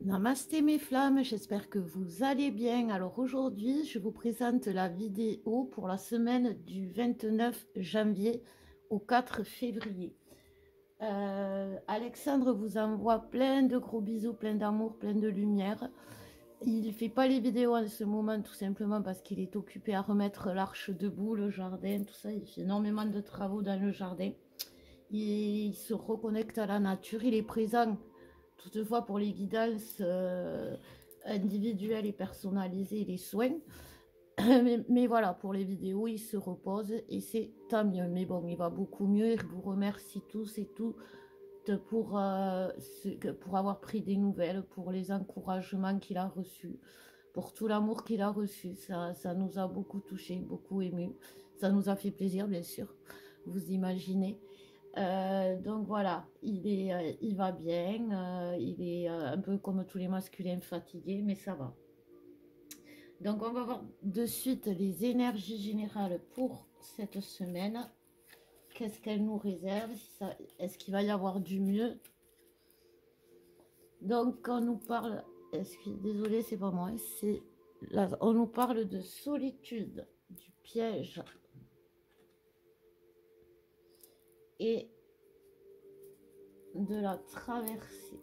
Namasté mes flammes, j'espère que vous allez bien. Alors aujourd'hui, je vous présente la vidéo pour la semaine du 29 janvier au 4 février. Alexandre vous envoie plein de gros bisous, plein d'amour, plein de lumière. Il ne fait pas les vidéos en ce moment tout simplement parce qu'il est occupé à remettre l'arche debout, le jardin, tout ça. Il fait énormément de travaux dans le jardin. Il se reconnecte à la nature, il est présent toutefois pour les guidances individuelles et personnalisées, les soins. Mais voilà, pour les vidéos, il se repose et c'est tant mieux. Mais bon, il va beaucoup mieux. Je vous remercie tous et toutes pour avoir pris des nouvelles, pour les encouragements qu'il a reçus, pour tout l'amour qu'il a reçu. Ça nous a beaucoup touchés, beaucoup émus. Ça nous a fait plaisir, bien sûr, vous imaginez. Donc voilà, il va bien, il est un peu comme tous les masculins fatigués, mais ça va. Donc on va voir de suite les énergies générales pour cette semaine. Qu'est-ce qu'elle nous réserve? Est-ce qu'il va y avoir du mieux? Donc on nous parle, désolé, c'est pas moi, on nous parle de solitude, du piège et de la traversée.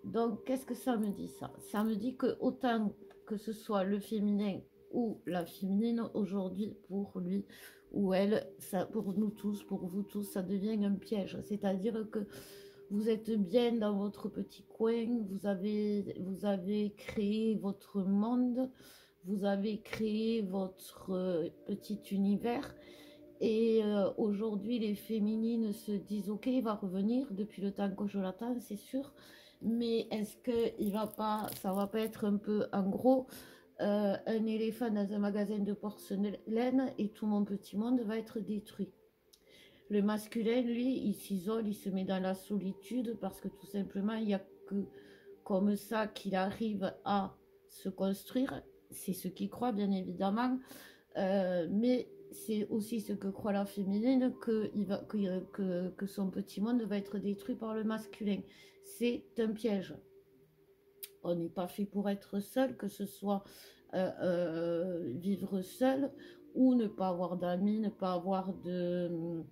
Donc, qu'est-ce que ça me dit ça? Ça me dit que autant que ce soit le féminin ou la féminine, aujourd'hui, pour lui ou elle, ça, pour nous tous, pour vous tous, ça devient un piège. C'est-à-dire que vous êtes bien dans votre petit coin, vous avez créé votre monde, vous avez créé votre petit univers. Et aujourd'hui, les féminines se disent, ok, il va revenir depuis le temps que je l'attends, c'est sûr. Mais est-ce que ça va pas être un peu, en gros, un éléphant dans un magasin de porcelaine et tout mon petit monde va être détruit. Le masculin, lui, il s'isole, il se met dans la solitude parce que tout simplement, il n'y a que comme ça qu'il arrive à se construire. C'est ce qu'il croit, bien évidemment. Mais c'est aussi ce que croit la féminine, que son petit monde va être détruit par le masculin. C'est un piège. On n'est pas fait pour être seul, que ce soit vivre seul ou ne pas avoir d'amis, ne pas avoir de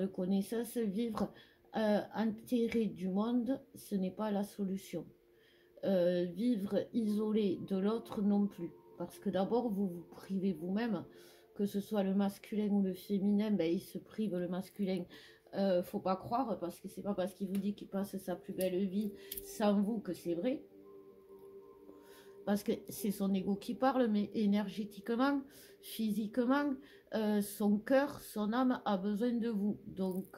connaissances. Vivre enterré du monde, ce n'est pas la solution. Vivre isolé de l'autre non plus. Parce que d'abord, vous vous privez vous-même, que ce soit le masculin ou le féminin, ben, il se prive le masculin. Faut pas croire, parce que c'est pas parce qu'il vous dit qu'il passe sa plus belle vie sans vous que c'est vrai. Parce que c'est son ego qui parle, mais énergétiquement, physiquement, son cœur, son âme a besoin de vous. Donc,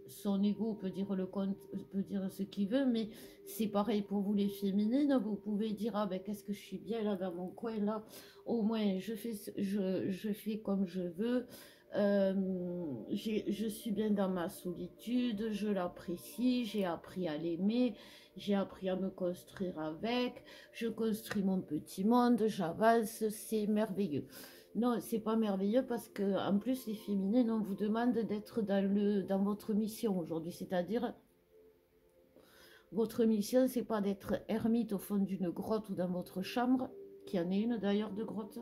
son ego peut dire peut dire ce qu'il veut, mais c'est pareil pour vous les féminines. Vous pouvez dire, ah ben qu'est-ce que je suis bien là dans mon coin là. Au moins, je fais comme je veux. Je suis bien dans ma solitude, je l'apprécie, j'ai appris à l'aimer, j'ai appris à me construire avec, je construis mon petit monde, j'avance, c'est merveilleux. Non, c'est pas merveilleux parce que en plus les féminines, on vous demande d'être dans votre mission aujourd'hui, c'est-à-dire votre mission, c'est pas d'être ermite au fond d'une grotte ou dans votre chambre, qui en est une d'ailleurs de grotte,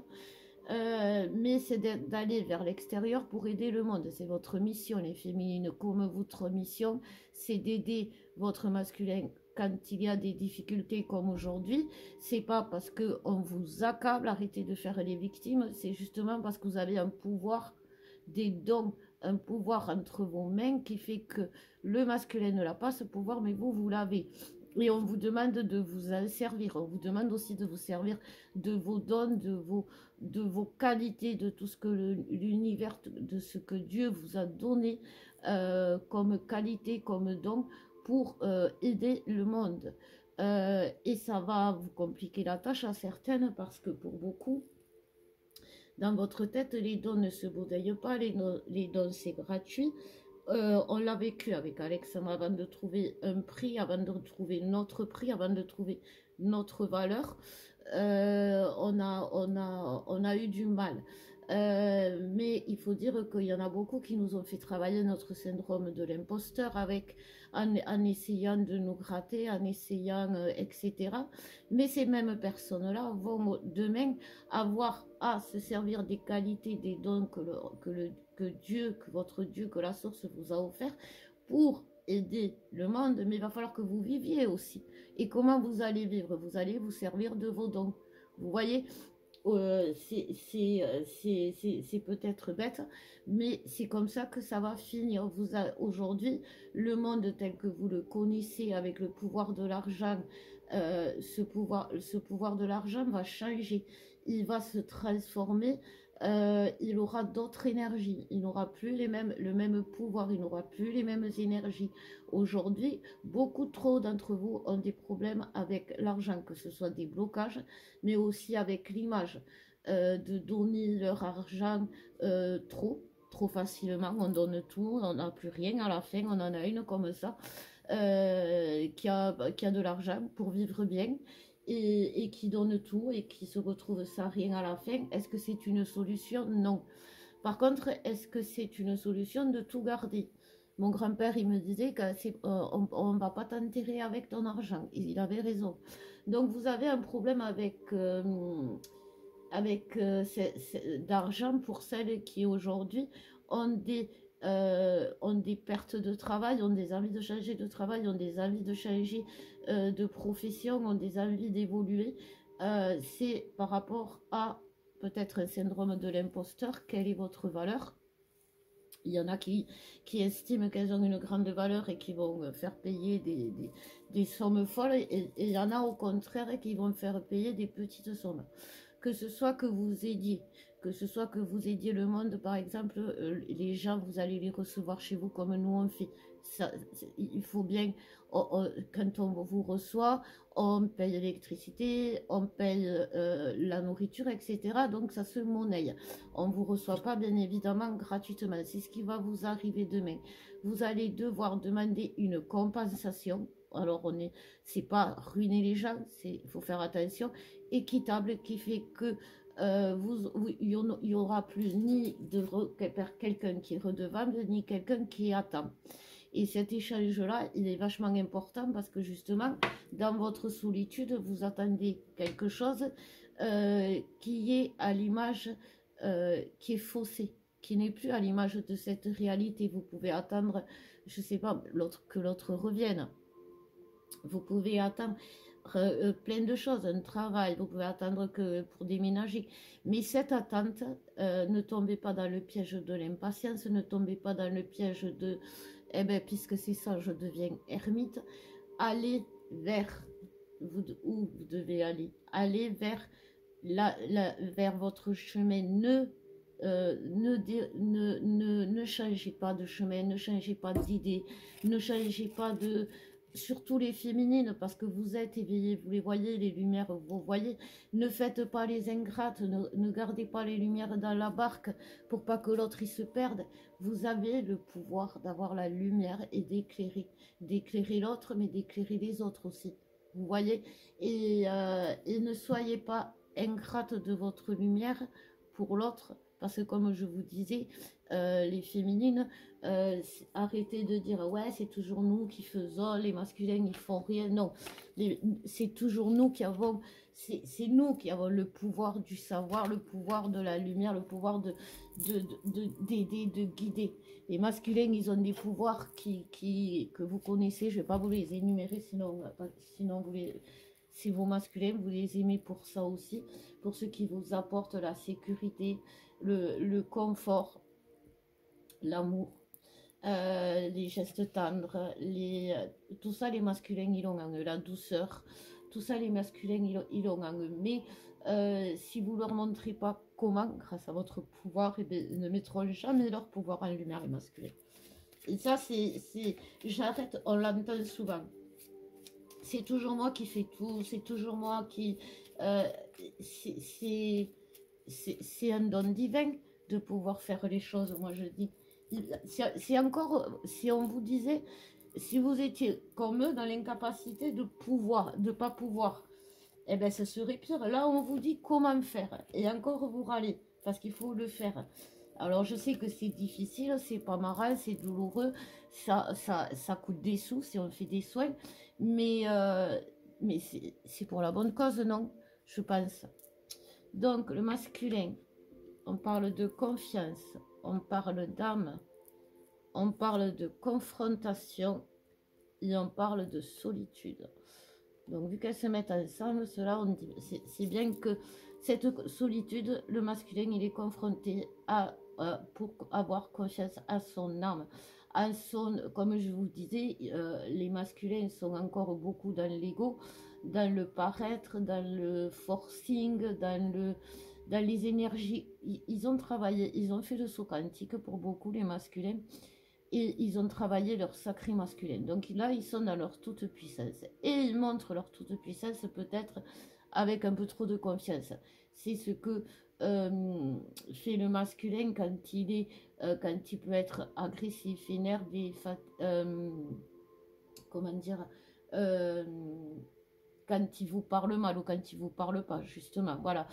mais c'est d'aller vers l'extérieur pour aider le monde. C'est votre mission, les féminines, comme votre mission, c'est d'aider votre masculin quand il y a des difficultés comme aujourd'hui. C'est pas parce qu'on vous accable, arrêtez de faire les victimes, c'est justement parce que vous avez un pouvoir, des dons, un pouvoir entre vos mains qui fait que le masculin ne l'a pas ce pouvoir, mais vous l'avez. Et on vous demande de vous en servir. On vous demande aussi de vous servir de vos dons, de vos qualités, de tout ce que l'univers, de ce que Dieu vous a donné comme qualité, comme don pour aider le monde. Et ça va vous compliquer la tâche à certaines parce que pour beaucoup, dans votre tête, les dons ne se boudeillent pas, les dons c'est gratuit. On l'a vécu avec Alexandre avant de trouver un prix, avant de trouver notre prix, avant de trouver notre valeur. On a eu du mal. Mais il faut dire qu'il y en a beaucoup qui nous ont fait travailler notre syndrome de l'imposteur avec en essayant de nous gratter, en essayant, etc. Mais ces mêmes personnes-là vont demain avoir à se servir des qualités, des dons que Dieu, que votre Dieu, que la source vous a offert pour aider le monde, mais il va falloir que vous viviez aussi. Et comment vous allez vivre? Vous allez vous servir de vos dons. Vous voyez, c'est peut-être bête, mais c'est comme ça que ça va finir. Aujourd'hui, le monde tel que vous le connaissez avec le pouvoir de l'argent, ce pouvoir de l'argent va changer. Il va se transformer. Il aura d'autres énergies. Il n'aura plus le même pouvoir. Il n'aura plus les mêmes énergies. Aujourd'hui, beaucoup trop d'entre vous ont des problèmes avec l'argent, que ce soit des blocages, mais aussi avec l'image, de donner leur argent trop facilement. On donne tout, on n'a plus rien à la fin. On en a une comme ça, qui a de l'argent pour vivre bien. Et qui donne tout et qui se retrouve sans rien à la fin. Est-ce que c'est une solution? Non. Par contre, est-ce que c'est une solution de tout garder? Mon grand-père, il me disait qu'on ne va pas t'enterrer avec ton argent. Il avait raison. Donc, vous avez un problème avec d'argent pour celles qui aujourd'hui ont des pertes de travail, ont des envies de changer de travail, ont des envies de changer de profession, ont des envies d'évoluer. C'est par rapport à peut-être un syndrome de l'imposteur. Quelle est votre valeur? Il y en a qui estiment qu'elles ont une grande valeur et qui vont faire payer des sommes folles, et il y en a au contraire qui vont faire payer des petites sommes. Que ce soit que vous aidiez, le monde, par exemple, les gens, vous allez les recevoir chez vous comme nous on fait. Ça, il faut bien, quand on vous reçoit, on paye l'électricité, on paye la nourriture, etc. Donc ça se monnaie. On ne vous reçoit pas, bien évidemment, gratuitement. C'est ce qui va vous arriver demain. Vous allez devoir demander une compensation. Alors, c'est pas ruiner les gens, il faut faire attention, équitable, qui fait que il n'y aura plus ni quelqu'un qui est redevable, ni quelqu'un qui attend. Et cet échange-là, il est vachement important parce que justement, dans votre solitude, vous attendez quelque chose qui est à l'image, qui est faussée, qui n'est plus à l'image de cette réalité. Vous pouvez attendre, je ne sais pas, que l'autre revienne. Vous pouvez attendre plein de choses, un travail, vous pouvez attendre que pour déménager. Mais cette attente, ne tombez pas dans le piège de l'impatience, ne tombez pas dans le piège de eh bien, puisque c'est ça, je deviens ermite. Allez vers où vous devez aller. Allez vers, vers votre chemin. Ne changez pas de chemin, ne changez pas d'idée, ne changez pas de... Surtout les féminines, parce que vous êtes éveillées, vous les voyez, les lumières, vous voyez. Ne faites pas les ingrates, ne gardez pas les lumières dans la barque pour pas que l'autre il se perde. Vous avez le pouvoir d'avoir la lumière et d'éclairer l'autre, mais d'éclairer les autres aussi. Vous voyez, et ne soyez pas ingrate de votre lumière pour l'autre, parce que comme je vous disais, les féminines, arrêtez de dire ouais c'est toujours nous qui faisons, les masculins ils font rien. Non, c'est toujours nous qui avons, c'est nous qui avons le pouvoir du savoir, le pouvoir de la lumière, le pouvoir d'aider, de guider. Les masculins ils ont des pouvoirs que vous connaissez, je vais pas vous les énumérer, sinon c'est vos masculins, vous les aimez pour ça aussi, pour ceux qui vous apportent la sécurité, le confort, l'amour, les gestes tendres, tout ça les masculins ils ont en eux, la douceur, tout ça les masculins ils ont en eux. Mais si vous leur montrez pas comment, grâce à votre pouvoir, ils ne mettront jamais leur pouvoir en lumière, les masculins. Et ça j'arrête, on l'entend souvent. C'est toujours moi qui fais tout, c'est toujours moi qui... c'est un don divin de pouvoir faire les choses, moi je dis. C'est encore, si on vous disait, si vous étiez comme eux dans l'incapacité de pouvoir, de pas pouvoir, eh bien ça serait pire. Là on vous dit comment faire, et encore vous râlez, parce qu'il faut le faire. Alors je sais que c'est difficile, c'est pas marrant, c'est douloureux, ça coûte des sous si on fait des soins, mais, mais c'est pour la bonne cause, non? Je pense. Donc le masculin, on parle de confiance, on parle d'âme, on parle de confrontation et on parle de solitude. Donc vu qu'elles se mettent ensemble, cela on dit, c'est bien que cette solitude, le masculin, il est confronté à pour avoir confiance à son âme, à son, comme je vous disais, les masculins sont encore beaucoup dans l'ego, dans le paraître, dans le forcing, dans les énergies. Ils ont travaillé, ils ont fait le saut quantique pour beaucoup les masculins et ils ont travaillé leur sacré masculin. Donc là, ils sont dans leur toute puissance. Et ils montrent leur toute puissance peut-être avec un peu trop de confiance. C'est ce que fait le masculin quand il peut être agressif, énervé, comment dire, euh, quand il vous parle mal ou quand il vous parle pas, justement. Voilà.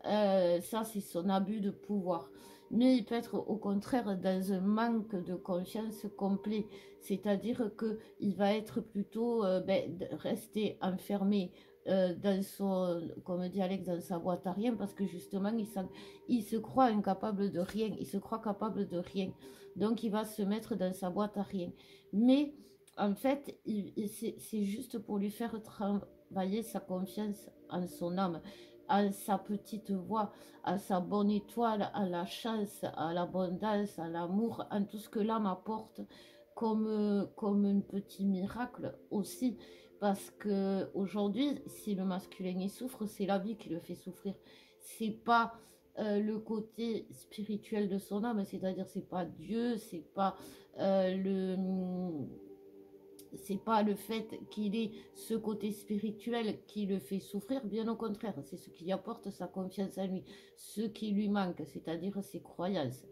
Ça, c'est son abus de pouvoir. Mais il peut être au contraire dans un manque de confiance complet. C'est-à-dire qu'il va être plutôt rester enfermé dans son, comme dit Alex, dans sa boîte à rien, parce que justement, il se croit incapable de rien, il se croit capable de rien. Donc, il va se mettre dans sa boîte à rien. Mais, en fait, c'est juste pour lui faire travailler sa confiance en son âme, à sa petite voix, à sa bonne étoile, à la chance, à l'abondance, à l'amour, en tout ce que l'âme apporte comme un petit miracle aussi. Parce que aujourd'hui, si le masculin y souffre, c'est la vie qui le fait souffrir. C'est pas le côté spirituel de son âme, c'est-à-dire c'est pas Dieu, c'est pas le fait qu'il ait ce côté spirituel qui le fait souffrir, bien au contraire, c'est ce qui lui apporte sa confiance en lui, ce qui lui manque, c'est-à-dire ses croyances.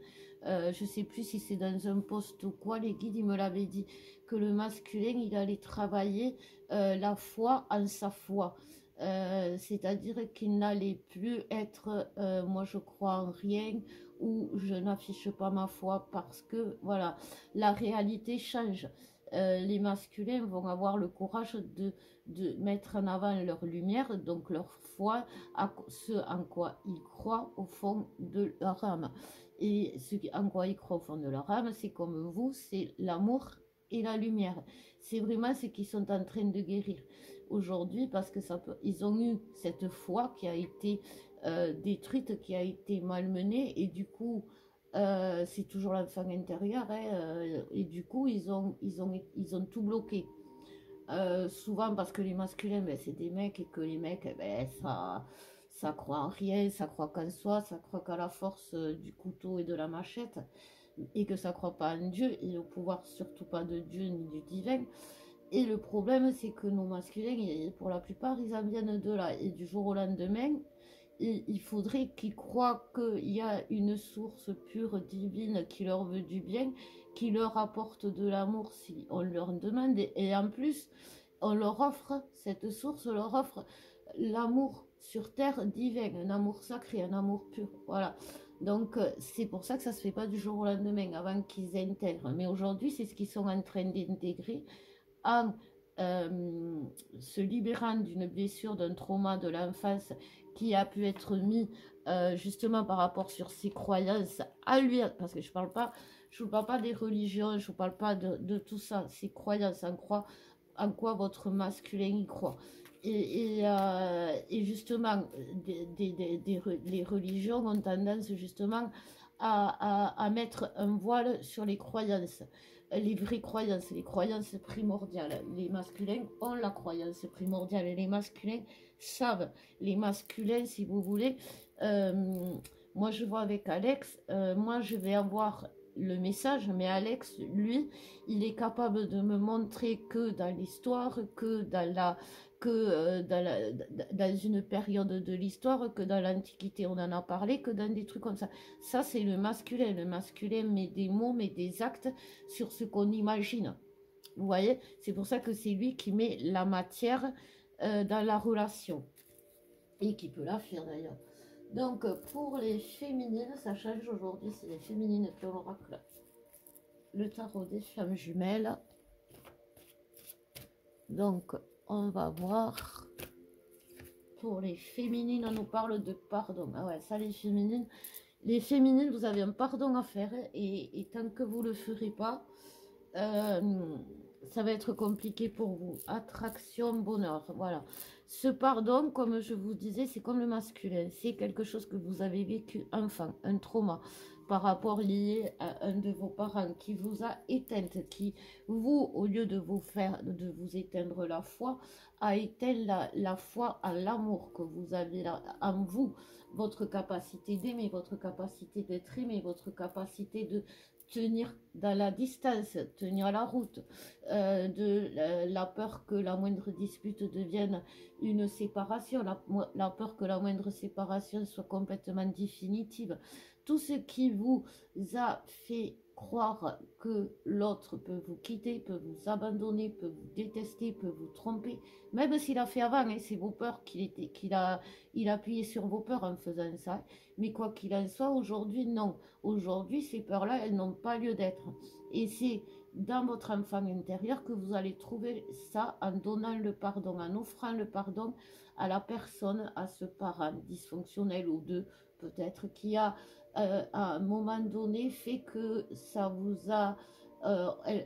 Je sais plus si c'est dans un poste ou quoi, les guides, ils me l'avaient dit, que le masculin, il allait travailler la foi en sa foi. C'est-à-dire qu'il n'allait plus être, moi je crois en rien, ou je n'affiche pas ma foi parce que, voilà, la réalité change. Les masculins vont avoir le courage de mettre en avant leur lumière, donc leur foi, ce en quoi ils croient au fond de leur âme. Et ce en quoi ils croient au fond de leur âme, c'est comme vous, c'est l'amour et la lumière. C'est vraiment ce qu'ils sont en train de guérir aujourd'hui parce que ils ont eu cette foi qui a été détruite, qui a été malmenée et du coup c'est toujours l'enfant intérieur, hein, et du coup, ils ont tout bloqué. Souvent parce que les masculins, ben, c'est des mecs, et que les mecs, ben, ça croit en rien, ça croit qu'en soi, ça croit qu'à la force du couteau et de la machette, et que ça croit pas en Dieu, et au pouvoir surtout pas de Dieu ni du divin. Et le problème, c'est que nos masculins, pour la plupart, ils en viennent de là. Et du jour au lendemain, il faudrait qu'ils croient qu'il y a une source pure, divine, qui leur veut du bien, qui leur apporte de l'amour si on leur demande. Et en plus, on leur offre, cette source leur offre l'amour sur terre divin, un amour sacré, un amour pur. Voilà. Donc, c'est pour ça que ça ne se fait pas du jour au lendemain, avant qu'ils intègrent. Mais aujourd'hui, c'est ce qu'ils sont en train d'intégrer en se libérant d'une blessure, d'un trauma de l'enfance qui a pu être mis justement par rapport sur ses croyances à lui, parce que je vous parle pas des religions, je vous parle pas de tout ça, ses croyances, en quoi votre masculin y croit. Et justement, les religions ont tendance justement à mettre un voile sur les croyances, les vraies croyances, les croyances primordiales. Les masculins ont la croyance primordiale et les masculins savent. Les masculins, si vous voulez, euh, moi je vois avec Alex, moi je vais avoir le message, mais Alex, lui, il est capable de me montrer que dans l'histoire, dans une période de l'histoire, que dans l'Antiquité on en a parlé, que dans des trucs comme ça. Ça, c'est le masculin. Le masculin met des mots, met des actes sur ce qu'on imagine. Vous voyez, c'est pour ça que c'est lui qui met la matière dans la relation et qui peut la faire d'ailleurs. Donc, pour les féminines, ça change aujourd'hui, c'est les féminines qui ont l'oracle. Le tarot des flammes jumelles. Donc, on va voir. Pour les féminines, on nous parle de pardon. Ah ouais, ça, les féminines, vous avez un pardon à faire. Et tant que vous ne le ferez pas, ça va être compliqué pour vous. Attraction, bonheur, voilà. Ce pardon, comme je vous disais, c'est comme le masculin. C'est quelque chose que vous avez vécu enfant, un trauma par rapport lié à un de vos parents qui vous a éteinte, qui vous, au lieu de vous éteindre la foi, a éteint la foi à l'amour que vous avez en vous, votre capacité d'aimer, votre capacité d'être aimé, votre capacité de tenir dans la distance, tenir la route, la peur que la moindre dispute devienne une séparation, la peur que la moindre séparation soit complètement définitive. Tout ce qui vous a fait croire que l'autre peut vous quitter, peut vous abandonner, peut vous détester, peut vous tromper, même s'il a fait avant, hein, c'est vos peurs qu'il a appuyé sur vos peurs en faisant ça. Mais quoi qu'il en soit, aujourd'hui, non. Aujourd'hui, ces peurs-là, elles n'ont pas lieu d'être. Et c'est dans votre enfant intérieur que vous allez trouver ça en donnant le pardon, en offrant le pardon à la personne, à ce parent dysfonctionnel ou deux, peut-être, qui a à un moment donné fait que ça vous a...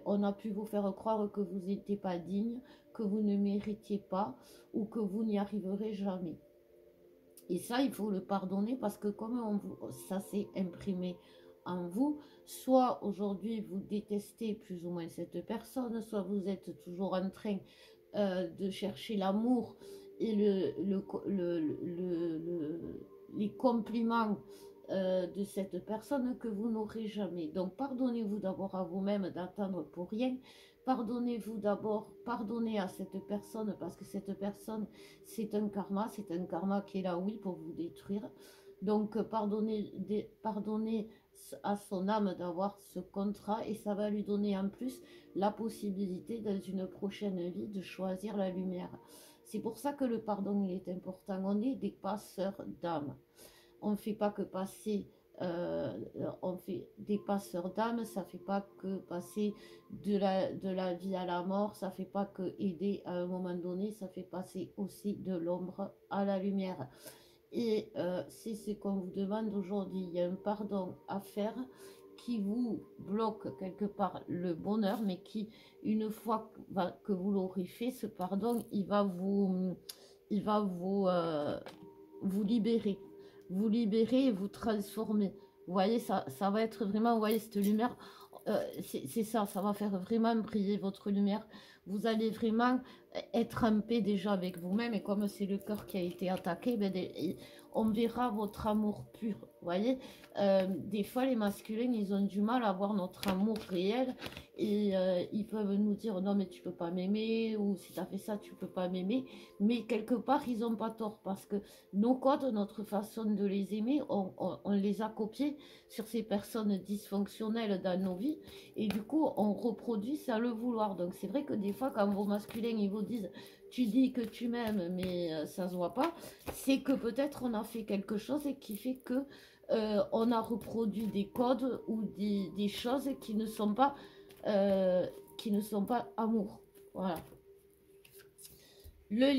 on a pu vous faire croire que vous n'étiez pas digne, que vous ne méritiez pas ou que vous n'y arriverez jamais. Et ça, il faut le pardonner parce que comme ça s'est imprimé en vous, soit aujourd'hui vous détestez plus ou moins cette personne, soit vous êtes toujours en train de chercher l'amour et les compliments de cette personne que vous n'aurez jamais. Donc pardonnez-vous d'abord à vous-même d'attendre pour rien. Pardonnez-vous d'abord, pardonnez à cette personne parce que cette personne, c'est un karma qui est là, oui, pour vous détruire. Donc pardonnez à son âme d'avoir ce contrat et ça va lui donner en plus la possibilité dans une prochaine vie de choisir la lumière. C'est pour ça que le pardon il est important. On est des passeurs d'âme. On ne fait pas que passer, on fait des passeurs d'âme, ça ne fait pas que passer de la vie à la mort, ça ne fait pas que aider à un moment donné, ça fait passer aussi de l'ombre à la lumière. Et c'est ce qu'on vous demande aujourd'hui. Il y a un pardon à faire qui vous bloque quelque part le bonheur, mais qui, une fois que vous l'aurez fait, ce pardon, il va vous libérer. Vous libérer et vous transformer. Vous voyez, ça va être vraiment, vous voyez, cette lumière, c'est ça, ça va faire vraiment briller votre lumière. Vous allez vraiment être en paix déjà avec vous-même et comme c'est le cœur qui a été attaqué, ben, on verra votre amour pur. Vous voyez, des fois les masculins ils ont du mal à voir notre amour réel et ils peuvent nous dire non mais tu peux pas m'aimer ou si tu as fait ça tu peux pas m'aimer, mais quelque part ils ont pas tort parce que nos codes, notre façon de les aimer, on les a copiés sur ces personnes dysfonctionnelles dans nos vies et du coup on reproduit sans le vouloir. Donc c'est vrai que des fois quand vos masculins ils vous disent tu dis que tu m'aimes mais ça se voit pas, c'est que peut-être on a fait quelque chose et qui fait que on a reproduit des codes ou des choses qui ne sont pas amour. Voilà. Le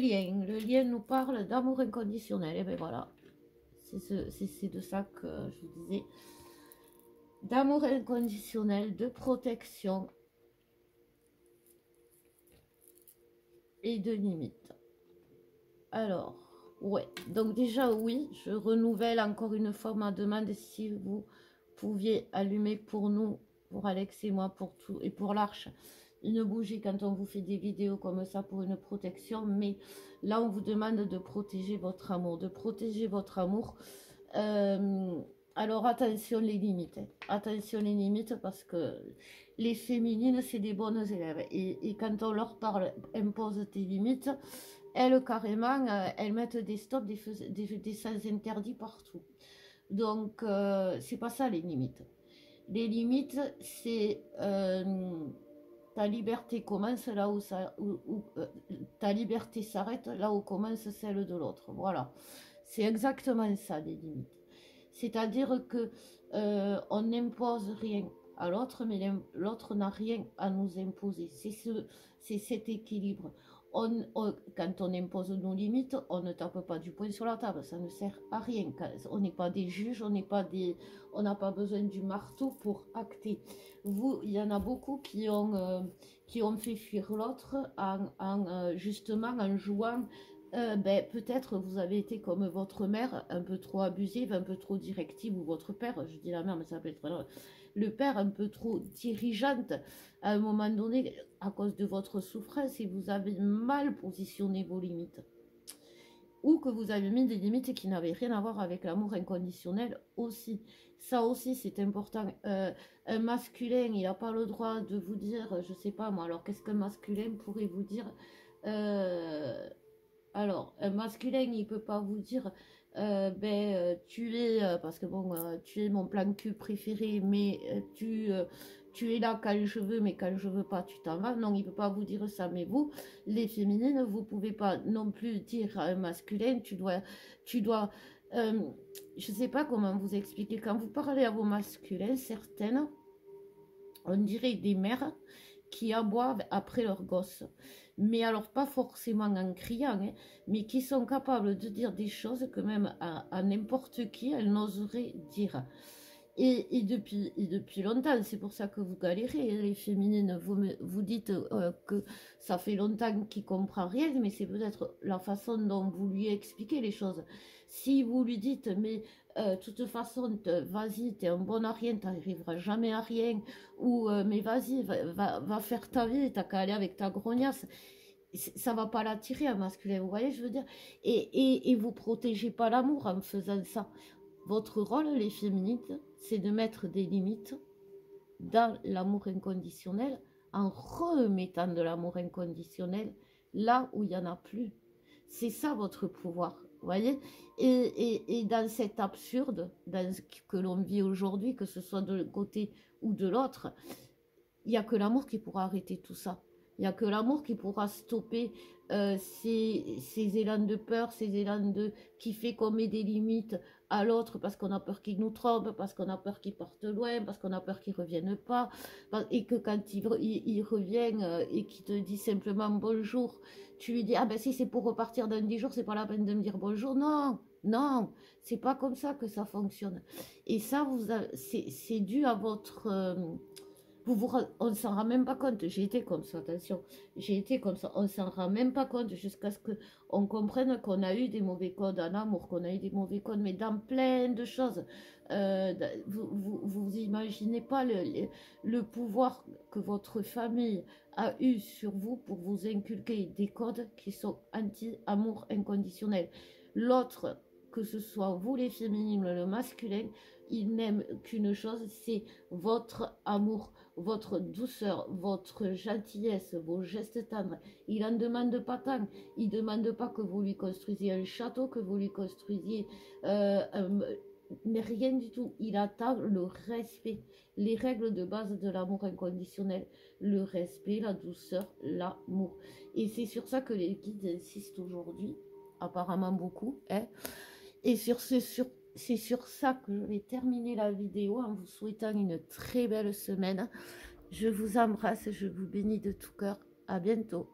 lien nous parle d'amour inconditionnel. Et bien voilà, c'est de ça que je vous disais. D'amour inconditionnel, de protection et de limite. Alors, ouais. Donc déjà, oui, je renouvelle encore une fois ma demande si vous pouviez allumer pour nous, pour Alex et moi, pour tout, et pour l'Arche, une bougie quand on vous fait des vidéos comme ça pour une protection. Mais là, on vous demande de protéger votre amour, de protéger votre amour. Alors attention les limites, hein. Attention les limites parce que les féminines c'est des bonnes élèves et quand on leur parle, impose tes limites, elles carrément, elles mettent des stops, des sens interdits partout. Donc c'est pas ça les limites. Les limites c'est ta liberté commence là ta liberté s'arrête là où commence celle de l'autre. Voilà. C'est exactement ça, les limites. C'est-à-dire que on n'impose rien à l'autre, mais l'autre n'a rien à nous imposer. C'est cet équilibre. Quand on impose nos limites, on ne tape pas du poing sur la table, ça ne sert à rien. On n'est pas des juges, on n'a pas besoin du marteau pour acter. Il y en a beaucoup qui ont fait fuir l'autre justement en jouant. Peut-être vous avez été comme votre mère, un peu trop abusive, un peu trop directive, ou votre père, je dis la mère, mais ça peut être le père, un peu trop dirigeante à un moment donné, à cause de votre souffrance, et vous avez mal positionné vos limites. Ou que vous avez mis des limites qui n'avaient rien à voir avec l'amour inconditionnel aussi. Ça aussi, c'est important. Un masculin, il n'a pas le droit de vous dire, je sais pas moi, alors qu'est-ce qu'un masculin pourrait vous dire alors, un masculin, il peut pas vous dire, tu es, parce que bon, tu es mon plan cul préféré, mais tu es là quand je veux, mais quand je veux pas, tu t'en vas. Non, il peut pas vous dire ça. Mais vous, les féminines, vous pouvez pas non plus dire à un masculin, tu dois, euh, je sais pas comment vous expliquer. Quand vous parlez à vos masculins, certaines, on dirait des mères qui aboient après leurs gosses. Mais alors pas forcément en criant, hein, mais qui sont capables de dire des choses que même à n'importe qui, elles n'oseraient dire. Et depuis longtemps, c'est pour ça que vous galérez, les féminines, vous dites que ça fait longtemps qu'il ne comprend rien, mais c'est peut-être la façon dont vous lui expliquez les choses. Si vous lui dites, mais de toute façon, vas-y, t'es un bon à rien, t'arriveras jamais à rien, ou mais vas-y, va faire ta vie, t'as qu'à aller avec ta grognasse, ça va pas l'attirer un masculin, vous voyez, je veux dire. Et vous protégez pas l'amour en faisant ça. Votre rôle, les féministes, c'est de mettre des limites dans l'amour inconditionnel en remettant de l'amour inconditionnel là où il n'y en a plus. C'est ça votre pouvoir, vous voyez. Et dans cet absurde dans ce que l'on vit aujourd'hui, que ce soit de l'un côté ou de l'autre, il n'y a que l'amour qui pourra arrêter tout ça. Il n'y a que l'amour qui pourra stopper ces élans de peur, ces élans qui fait qu'on met des limites à l'autre parce qu'on a peur qu'il nous trompe, parce qu'on a peur qu'il parte loin, parce qu'on a peur qu'il ne revienne pas, et que quand il revient et qu'il te dit simplement bonjour, tu lui dis ah ben si c'est pour repartir dans 10 jours, c'est pas la peine de me dire bonjour. Non, non, c'est pas comme ça que ça fonctionne. Et ça, c'est dû à votre on ne s'en rend même pas compte. J'ai été comme ça, attention. J'ai été comme ça. On ne s'en rend même pas compte jusqu'à ce qu'on comprenne qu'on a eu des mauvais codes en amour, qu'on a eu des mauvais codes, mais dans plein de choses. Vous imaginez pas le pouvoir que votre famille a eu sur vous pour vous inculquer des codes qui sont anti-amour inconditionnel. L'autre, que ce soit vous les féminines, le masculin, il n'aime qu'une chose, c'est votre amour, votre douceur, votre gentillesse, vos gestes tendres. Il n'en demande pas tant. Il ne demande pas que vous lui construisiez un château, que vous lui construisiez mais rien du tout. Il attend le respect, les règles de base de l'amour inconditionnel, le respect, la douceur, l'amour. Et c'est sur ça que les guides insistent aujourd'hui, apparemment beaucoup. Hein. Et c'est sur ça que je vais terminer la vidéo en vous souhaitant une très belle semaine. Je vous embrasse, je vous bénis de tout cœur. À bientôt.